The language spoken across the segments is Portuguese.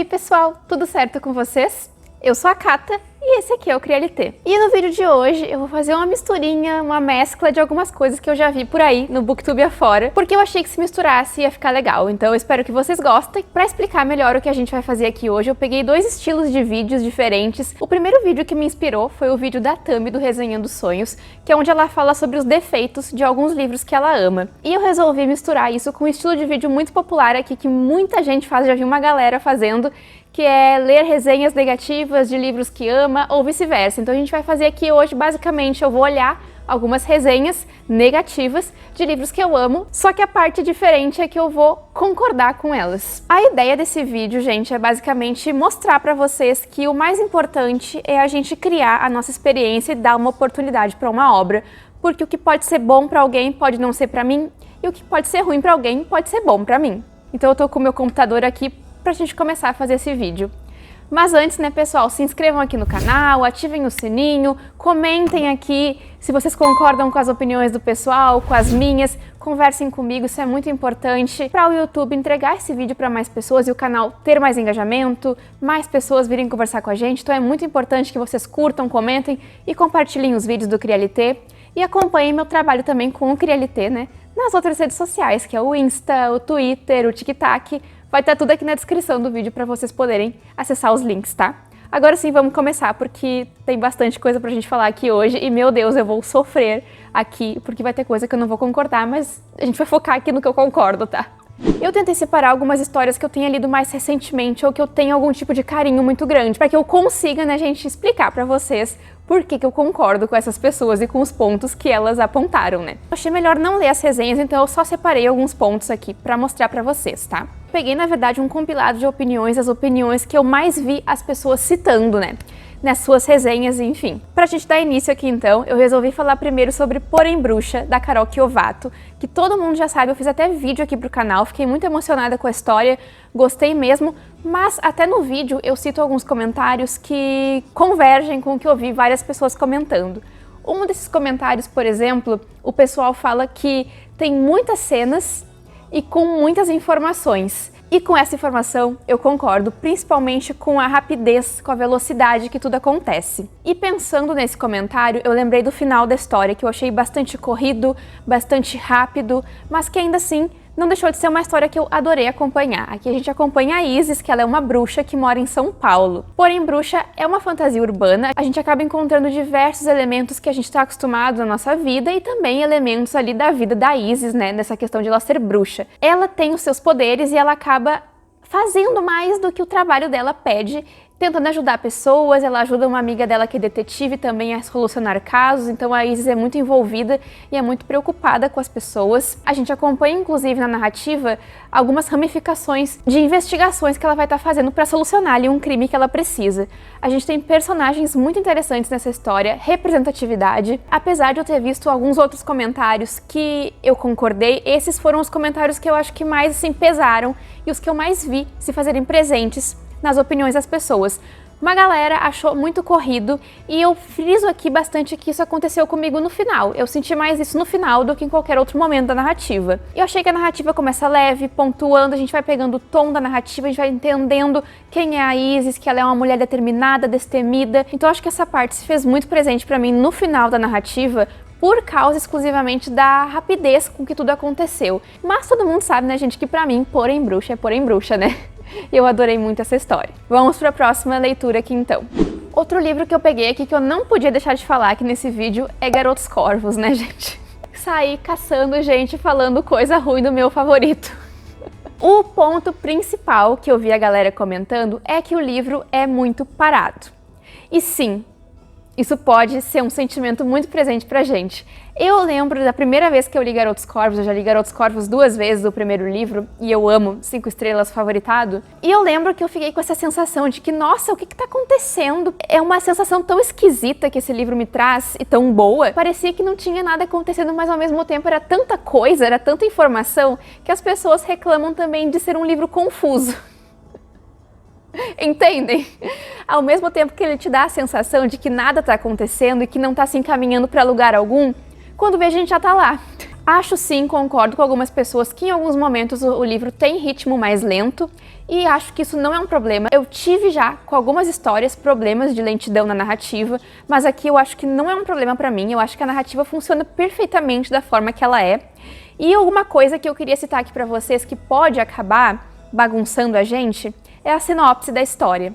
aí pessoal, tudo certo com vocês? Eu sou a Cata e esse aqui é o CriaLT. E no vídeo de hoje eu vou fazer uma misturinha, uma mescla de algumas coisas que eu já vi por aí no Booktube afora, porque eu achei que se misturasse ia ficar legal, então eu espero que vocês gostem. Pra explicar melhor o que a gente vai fazer aqui hoje, eu peguei dois estilos de vídeos diferentes. O primeiro vídeo que me inspirou foi o vídeo da Tami do Resenhando Sonhos, que é onde ela fala sobre os defeitos de alguns livros que ela ama. E eu resolvi misturar isso com um estilo de vídeo muito popular aqui, que muita gente faz, já vi uma galera fazendo, que é ler resenhas negativas de livros que ama ou vice-versa. Então a gente vai fazer aqui hoje, basicamente, eu vou olhar algumas resenhas negativas de livros que eu amo, só que a parte diferente é que eu vou concordar com elas. A ideia desse vídeo, gente, é basicamente mostrar pra vocês que o mais importante é a gente criar a nossa experiência e dar uma oportunidade pra uma obra, porque o que pode ser bom pra alguém pode não ser pra mim, e o que pode ser ruim pra alguém pode ser bom pra mim. Então eu tô com o meu computador aqui pra gente começar a fazer esse vídeo. Mas antes, né, pessoal, se inscrevam aqui no canal, ativem o sininho, comentem aqui se vocês concordam com as opiniões do pessoal, com as minhas, conversem comigo, isso é muito importante para o YouTube entregar esse vídeo para mais pessoas e o canal ter mais engajamento, mais pessoas virem conversar com a gente, então é muito importante que vocês curtam, comentem e compartilhem os vídeos do CriaLT e acompanhem meu trabalho também com o CriaLT, né, nas outras redes sociais, que é o Insta, o Twitter, o TikTok. Vai estar tudo aqui na descrição do vídeo para vocês poderem acessar os links, tá? Agora sim, vamos começar, porque tem bastante coisa pra gente falar aqui hoje e, meu Deus, eu vou sofrer aqui, porque vai ter coisa que eu não vou concordar, mas a gente vai focar aqui no que eu concordo, tá? Eu tentei separar algumas histórias que eu tenha lido mais recentemente ou que eu tenha algum tipo de carinho muito grande, para que eu consiga, né, gente, explicar pra vocês por que eu concordo com essas pessoas e com os pontos que elas apontaram, né? Eu achei melhor não ler as resenhas, então eu só separei alguns pontos aqui pra mostrar pra vocês, tá? Peguei, na verdade, um compilado de opiniões, as opiniões que eu mais vi as pessoas citando, né? Nas suas resenhas, enfim. Pra gente dar início aqui, então, eu resolvi falar primeiro sobre Porém Bruxa, da Carol Kiovato, que todo mundo já sabe, eu fiz até vídeo aqui pro canal, fiquei muito emocionada com a história, gostei mesmo, mas até no vídeo eu cito alguns comentários que convergem com o que eu vi várias pessoas comentando. Um desses comentários, por exemplo, o pessoal fala que tem muitas cenas e com muitas informações. E com essa informação eu concordo, principalmente com a rapidez, com a velocidade que tudo acontece. E pensando nesse comentário, eu lembrei do final da história, que eu achei bastante corrido, bastante rápido, mas que ainda assim não deixou de ser uma história que eu adorei acompanhar. Aqui a gente acompanha a Isis, que ela é uma bruxa que mora em São Paulo. Porém, bruxa é uma fantasia urbana, a gente acaba encontrando diversos elementos que a gente está acostumado na nossa vida e também elementos ali da vida da Isis, né, nessa questão de ela ser bruxa. Ela tem os seus poderes e ela acaba fazendo mais do que o trabalho dela pede, tentando ajudar pessoas. Ela ajuda uma amiga dela que é detetive também a solucionar casos, então a Isis é muito envolvida e é muito preocupada com as pessoas. A gente acompanha, inclusive, na narrativa, algumas ramificações de investigações que ela vai estar fazendo para solucionar ali um crime que ela precisa. A gente tem personagens muito interessantes nessa história, representatividade. Apesar de eu ter visto alguns outros comentários que eu concordei, esses foram os comentários que eu acho que mais, assim, pesaram e os que eu mais vi se fazerem presentes nas opiniões das pessoas. Uma galera achou muito corrido e eu friso aqui bastante que isso aconteceu comigo no final. Eu senti mais isso no final do que em qualquer outro momento da narrativa. Eu achei que a narrativa começa leve, pontuando, a gente vai pegando o tom da narrativa, a gente vai entendendo quem é a Isis, que ela é uma mulher determinada, destemida. Então eu acho que essa parte se fez muito presente pra mim no final da narrativa, por causa exclusivamente da rapidez com que tudo aconteceu. Mas todo mundo sabe, né, gente, que pra mim, Porém Bruxa é Porém Bruxa, né? Eu adorei muito essa história. Vamos para a próxima leitura aqui, então. Outro livro que eu peguei aqui que eu não podia deixar de falar aqui nesse vídeo é Garotos Corvos, né, gente? Saí caçando gente falando coisa ruim do meu favorito. O ponto principal que eu vi a galera comentando é que o livro é muito parado. E sim, isso pode ser um sentimento muito presente pra gente. Eu lembro da primeira vez que eu li Garotos Corvos, eu já li Garotos Corvos 2 vezes o primeiro livro, e eu amo, 5 estrelas, favoritado. E eu lembro que eu fiquei com essa sensação de que, nossa, o que tá acontecendo? É uma sensação tão esquisita que esse livro me traz, e tão boa. Parecia que não tinha nada acontecendo, mas ao mesmo tempo era tanta coisa, era tanta informação, que as pessoas reclamam também de ser um livro confuso. Entendem? Ao mesmo tempo que ele te dá a sensação de que nada tá acontecendo e que não tá se encaminhando para lugar algum, quando vê a gente já tá lá. Acho sim, concordo com algumas pessoas que em alguns momentos o livro tem ritmo mais lento e acho que isso não é um problema. Eu tive já com algumas histórias problemas de lentidão na narrativa, mas aqui eu acho que não é um problema pra mim, eu acho que a narrativa funciona perfeitamente da forma que ela é. E alguma coisa que eu queria citar aqui pra vocês que pode acabar bagunçando a gente é a sinopse da história.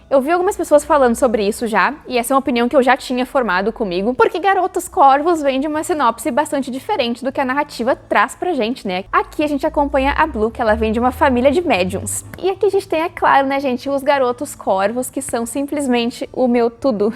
Eu vi algumas pessoas falando sobre isso já, e essa é uma opinião que eu já tinha formado comigo, porque Garotos Corvos vem de uma sinopse bastante diferente do que a narrativa traz pra gente, né? Aqui a gente acompanha a Blue, que ela vem de uma família de médiums. E aqui a gente tem, é claro, né, gente, os Garotos Corvos, que são simplesmente o meu tudo.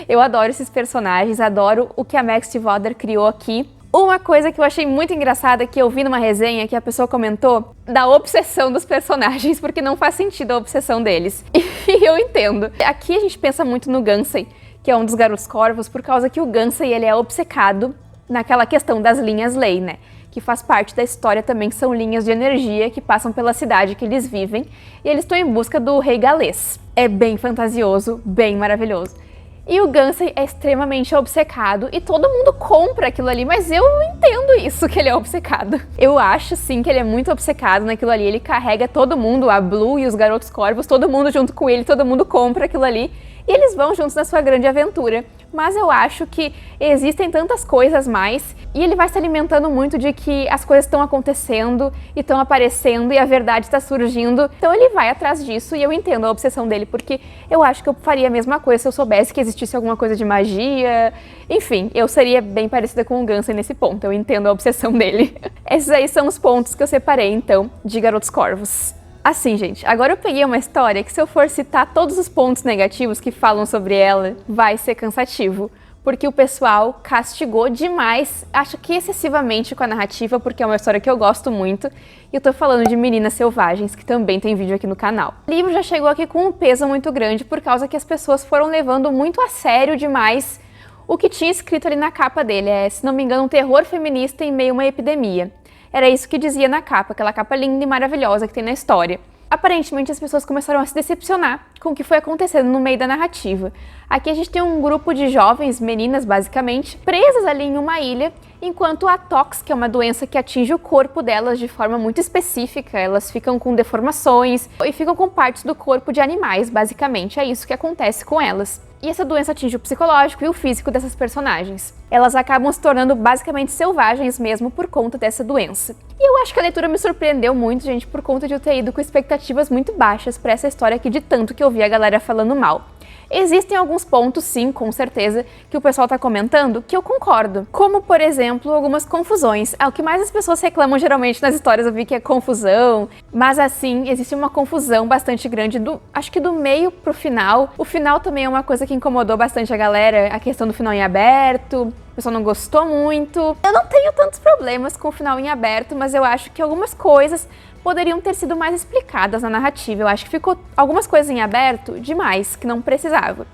Eu adoro esses personagens, adoro o que a Max Stiefvater criou aqui. Uma coisa que eu achei muito engraçada, que eu vi numa resenha que a pessoa comentou, da obsessão dos personagens, porque não faz sentido a obsessão deles. E eu entendo. Aqui a gente pensa muito no Gansey, que é um dos Garotos Corvos, por causa que o Gansey, ele é obcecado naquela questão das linhas lei, né? Que faz parte da história também, que são linhas de energia que passam pela cidade que eles vivem, e eles estão em busca do Rei Galês. É bem fantasioso, bem maravilhoso. E o Gansey é extremamente obcecado e todo mundo compra aquilo ali, mas eu não entendo isso, que ele é obcecado. Eu acho sim que ele é muito obcecado naquilo ali, ele carrega todo mundo, a Blue e os Garotos Corvos, todo mundo junto com ele, todo mundo compra aquilo ali e eles vão juntos na sua grande aventura. Mas eu acho que existem tantas coisas mais e ele vai se alimentando muito de que as coisas estão acontecendo e estão aparecendo e a verdade está surgindo. Então ele vai atrás disso e eu entendo a obsessão dele, porque eu acho que eu faria a mesma coisa se eu soubesse que existisse alguma coisa de magia. Enfim, eu seria bem parecida com o Gansey nesse ponto, eu entendo a obsessão dele. Esses aí são os pontos que eu separei, então, de Garotos Corvos. Assim, gente, agora eu peguei uma história que se eu for citar todos os pontos negativos que falam sobre ela, vai ser cansativo. Porque o pessoal castigou demais, acho que excessivamente com a narrativa, porque é uma história que eu gosto muito. E eu tô falando de Meninas Selvagens, que também tem vídeo aqui no canal. O livro já chegou aqui com um peso muito grande, por causa que as pessoas foram levando muito a sério demais o que tinha escrito ali na capa dele. É, se não me engano, um terror feminista em meio a uma epidemia. Era isso que dizia na capa, aquela capa linda e maravilhosa que tem na história. Aparentemente as pessoas começaram a se decepcionar com o que foi acontecendo no meio da narrativa. Aqui a gente tem um grupo de jovens, meninas basicamente, presas ali em uma ilha, enquanto a Tox, que é uma doença que atinge o corpo delas de forma muito específica, elas ficam com deformações e ficam com partes do corpo de animais, basicamente, é isso que acontece com elas. E essa doença atinge o psicológico e o físico dessas personagens. Elas acabam se tornando basicamente selvagens mesmo por conta dessa doença. E eu acho que a leitura me surpreendeu muito, gente, por conta de eu ter ido com expectativas muito baixas para essa história aqui, de tanto que eu vi a galera falando mal. Existem alguns pontos, sim, com certeza, que o pessoal tá comentando, que eu concordo. Como, por exemplo, algumas confusões. É o que mais as pessoas reclamam geralmente nas histórias, eu vi que é confusão. Mas assim, existe uma confusão bastante grande, acho que do meio pro final. O final também é uma coisa que incomodou bastante a galera, a questão do final em aberto. O pessoal não gostou muito. Eu não tenho tantos problemas com o final em aberto, mas eu acho que algumas coisas poderiam ter sido mais explicadas na narrativa. Eu acho que ficou algumas coisas em aberto demais, que não precisava.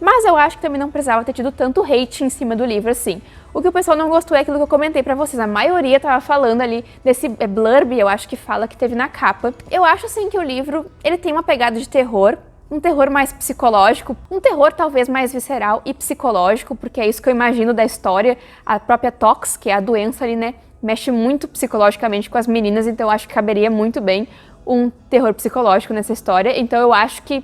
Mas eu acho que também não precisava ter tido tanto hate em cima do livro assim. O que o pessoal não gostou é aquilo que eu comentei pra vocês. A maioria tava falando ali desse blurb, eu acho que fala, que teve na capa. Eu acho assim que o livro, ele tem uma pegada de terror, um terror mais psicológico, um terror talvez mais visceral e psicológico, porque é isso que eu imagino da história. A própria Tox, que é a doença ali, né, mexe muito psicologicamente com as meninas, então eu acho que caberia muito bem um terror psicológico nessa história. Então eu acho que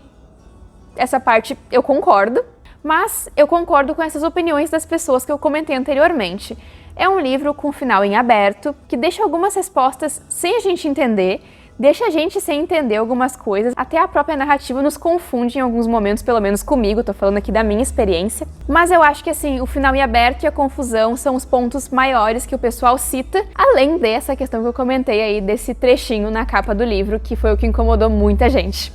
essa parte eu concordo, mas eu concordo com essas opiniões das pessoas que eu comentei anteriormente. É um livro com final em aberto, que deixa algumas respostas sem a gente entender, deixa a gente sem entender algumas coisas, até a própria narrativa nos confunde em alguns momentos, pelo menos comigo, tô falando aqui da minha experiência. Mas eu acho que assim, o final em aberto e a confusão são os pontos maiores que o pessoal cita, além dessa questão que eu comentei aí, desse trechinho na capa do livro, que foi o que incomodou muita gente.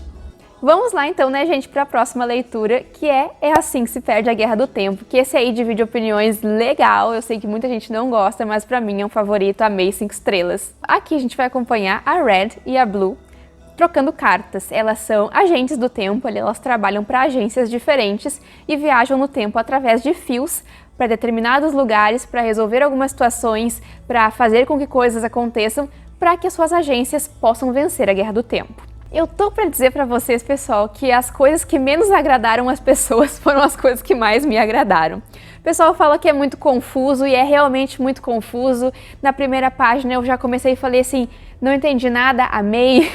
Vamos lá então, né, gente, para a próxima leitura, que é Assim que se perde a Guerra do Tempo, que esse aí divide opiniões legal. Eu sei que muita gente não gosta, mas pra mim é um favorito, amei 5 estrelas. Aqui a gente vai acompanhar a Red e a Blue trocando cartas. Elas são agentes do tempo, elas trabalham para agências diferentes e viajam no tempo através de fios para determinados lugares, para resolver algumas situações, para fazer com que coisas aconteçam, para que as suas agências possam vencer a Guerra do Tempo. Eu tô pra dizer pra vocês, pessoal, que as coisas que menos agradaram as pessoas foram as coisas que mais me agradaram. pessoal fala que é muito confuso e é realmente muito confuso. Na primeira página eu já comecei e falei assim, não entendi nada, amei,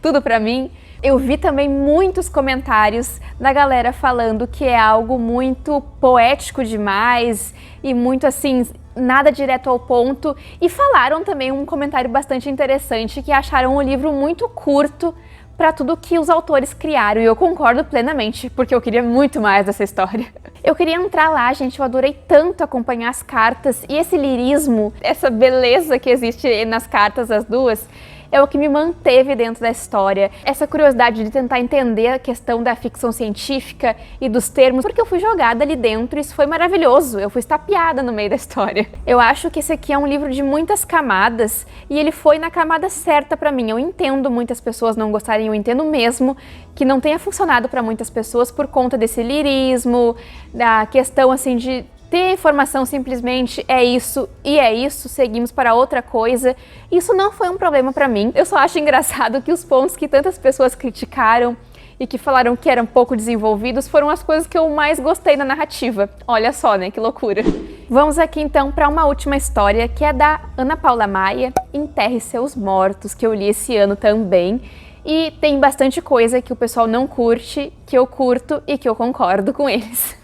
tudo pra mim. Eu vi também muitos comentários da galera falando que é algo muito poético demais e muito assim, nada direto ao ponto. E falaram também um comentário bastante interessante que acharam o livro muito curto para tudo que os autores criaram. E eu concordo plenamente, porque eu queria muito mais dessa história. Eu queria entrar lá, gente, eu adorei tanto acompanhar as cartas e esse lirismo, essa beleza que existe nas cartas, as duas, é o que me manteve dentro da história. Essa curiosidade de tentar entender a questão da ficção científica e dos termos, porque eu fui jogada ali dentro e isso foi maravilhoso. Eu fui estapeada no meio da história. Eu acho que esse aqui é um livro de muitas camadas e ele foi na camada certa pra mim. Eu entendo muitas pessoas não gostarem, eu entendo mesmo que não tenha funcionado pra muitas pessoas por conta desse lirismo, da questão assim de ter informação simplesmente é isso e é isso, seguimos para outra coisa. Isso não foi um problema para mim. Eu só acho engraçado que os pontos que tantas pessoas criticaram e que falaram que eram pouco desenvolvidos foram as coisas que eu mais gostei na narrativa. Olha só, né? Que loucura. Vamos aqui então para uma última história que é da Ana Paula Maia, Enterre Seus Mortos, que eu li esse ano também. E tem bastante coisa que o pessoal não curte, que eu curto e que eu concordo com eles.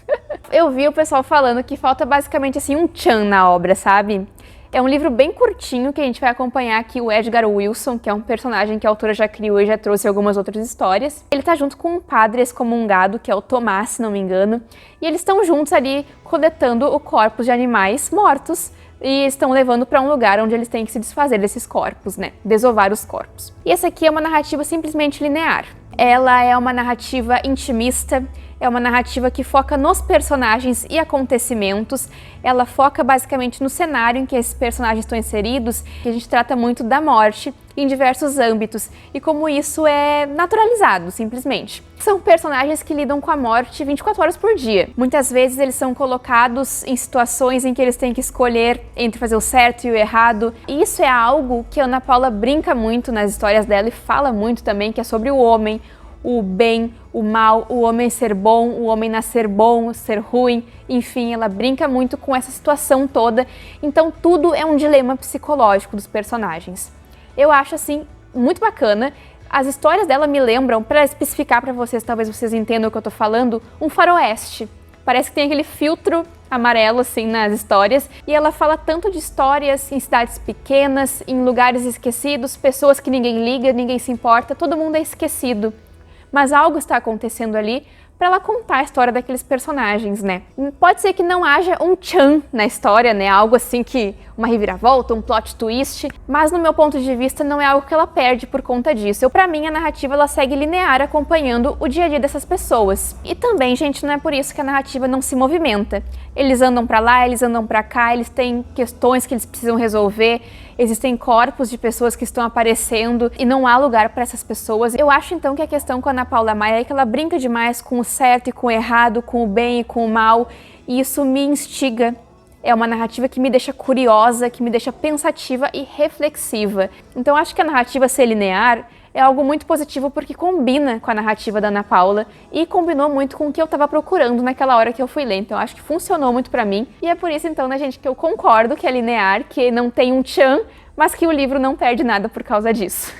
Eu vi o pessoal falando que falta basicamente assim um tchan na obra, sabe? É um livro bem curtinho que a gente vai acompanhar aqui o Edgar Wilson, que é um personagem que a autora já criou e já trouxe algumas outras histórias. Ele tá junto com um padre excomungado, que é o Tomás, se não me engano, e eles estão juntos ali coletando o corpos de animais mortos e estão levando para um lugar onde eles têm que se desfazer desses corpos, né? Desovar os corpos. E essa aqui é uma narrativa simplesmente linear. Ela é uma narrativa intimista, é uma narrativa que foca nos personagens e acontecimentos. Ela foca basicamente no cenário em que esses personagens estão inseridos, que a gente trata muito da morte em diversos âmbitos e como isso é naturalizado, simplesmente. São personagens que lidam com a morte 24 horas por dia. Muitas vezes eles são colocados em situações em que eles têm que escolher entre fazer o certo e o errado. E isso é algo que a Ana Paula brinca muito nas histórias dela e fala muito também, que é sobre o homem, o bem, o mal, o homem ser bom, o homem nascer bom, ser ruim, enfim, ela brinca muito com essa situação toda. Então tudo é um dilema psicológico dos personagens. Eu acho assim muito bacana. As histórias dela me lembram, para especificar para vocês, talvez vocês entendam o que eu tô falando, um faroeste. Parece que tem aquele filtro amarelo assim nas histórias, e ela fala tanto de histórias em cidades pequenas, em lugares esquecidos, pessoas que ninguém liga, ninguém se importa, todo mundo é esquecido. Mas algo está acontecendo ali para ela contar a história daqueles personagens, né? Pode ser que não haja um tchan na história, né? Algo assim que uma reviravolta, um plot twist, mas no meu ponto de vista não é algo que ela perde por conta disso. Para mim a narrativa ela segue linear acompanhando o dia a dia dessas pessoas. E também, gente, não é por isso que a narrativa não se movimenta. Eles andam para lá, eles andam para cá, eles têm questões que eles precisam resolver, existem corpos de pessoas que estão aparecendo e não há lugar para essas pessoas. Eu acho então que a questão com a Ana Paula Maia é que ela brinca demais com o certo e com o errado, com o bem e com o mal, e isso me instiga. É uma narrativa que me deixa curiosa, que me deixa pensativa e reflexiva. Então acho que a narrativa ser linear é algo muito positivo porque combina com a narrativa da Ana Paula e combinou muito com o que eu estava procurando naquela hora que eu fui ler. Então acho que funcionou muito pra mim e é por isso então, né, gente, que eu concordo que é linear, que não tem um tchan, mas que o livro não perde nada por causa disso.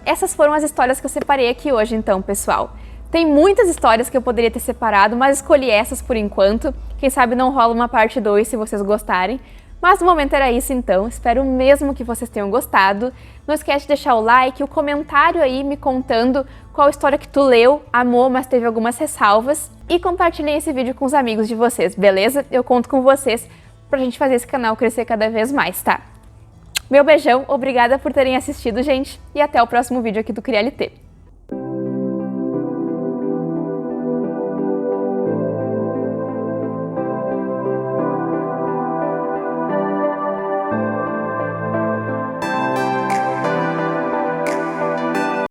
Essas foram as histórias que eu separei aqui hoje então, pessoal. Tem muitas histórias que eu poderia ter separado, mas escolhi essas por enquanto. Quem sabe não rola uma parte 2 se vocês gostarem. Mas no momento era isso então, espero mesmo que vocês tenham gostado. Não esquece de deixar o like, o comentário aí me contando qual história que tu leu, amou, mas teve algumas ressalvas. E compartilhem esse vídeo com os amigos de vocês, beleza? Eu conto com vocês pra gente fazer esse canal crescer cada vez mais, tá? Meu beijão, obrigada por terem assistido, gente, e até o próximo vídeo aqui do CriaLT.